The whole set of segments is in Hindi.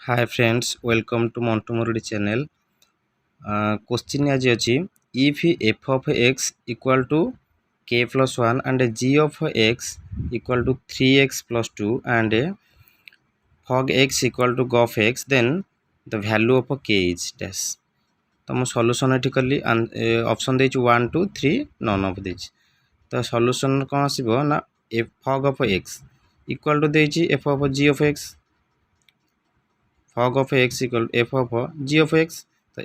Hi friends, welcome to Montu Murudi channel. Question आज अछि if f of x equal to k plus 1 and g of x equal to 3x plus 2 and fog x equal to gof x, then the value of k is dash. तो मु सॉल्यूशन एठी कली ऑप्शन देछि 1 2 3 नन ऑफ देछि. तो सॉल्यूशन कोन आसीबो ना f fog of x equal to देछि f of g of x, fog of x equal f of g of x. तो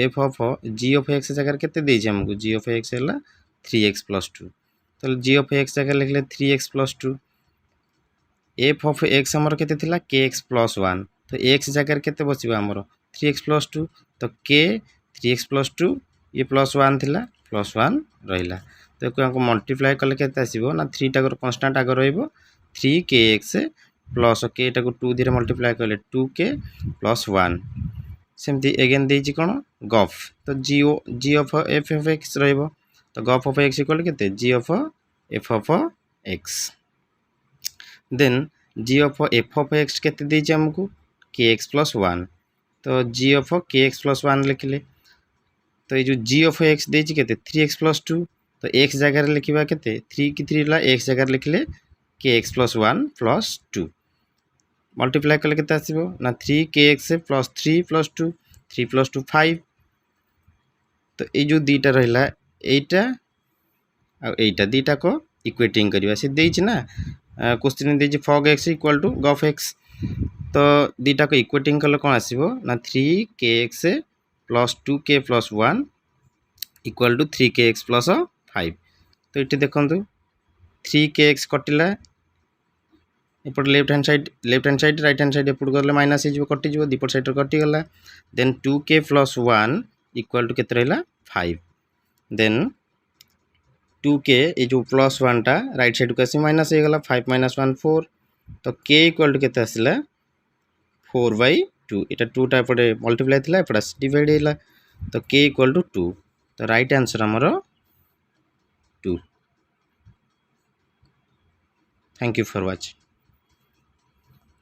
f of g of x जगह केते देछि हमको g of x हैला 3x plus 2. तो g of x जगह लिखले 3x plus 2. f of x हमर केते थिला kx plus 1. तो x जगह केते बसिबा हमर 3x plus 2. तो k 3x plus 2 ये plus 1 थिला plus 1 रहिला. तो को मल्टीप्लाई कले केते आसीबो ना 3 टा कांस्टेंट आगर रहइबो 3kx प्लस के टाको 2 धीरे मल्टीप्लाई कले 2k प्लस 1 सेमती अगेन देछि कोन गफ. तो g of f of x रहइबो. तो गफ ऑफ x इक्वल केते g of f of x. Then g of f of x केते देछि हमको kx plus 1. तो g ऑफ kx plus 1 लिखले. तो ये जो g ऑफ x देछि केते 3x plus 2. तो x जगह लिखिबा केते 3 की 3 ला x जगह लिखले kx plus 1 plus 2. मल्टीप्लाई कले केते आसीबो ना 3kx प्लस 3 प्लस 2 3 प्लस 2 5. तो ए जो दीटा रहला एटा आ एटा दीटा को इक्वेटिंग करबा से देछि ना क्वेश्चन देछि fog x equal to gof x. तो दीटा को इक्वेटिंग कले कोन आसीबो ना 3kx plus 2k plus 1 equal to 3kx plus 5. तो इटे देखंतु 3kx कटिला एपट left hand side right hand side एपट गले माइनस हो कटि जो दीपट साइड कटि गला. Then 2k plus 1 equal to केते रहला 5. देन 2k ए जो प्लस 1 टा राइट साइड को आसी माइनस हो गला 5 माइनस 1 4. तो k इक्वल टू केते आसिला 4/2. एटा 2 टा एपटे मल्टीप्लाई थिला एपटा डिवाइड हैला. तो k इक्वल टू 2. तो राइट आंसर हमरो 2. Thank you for watching.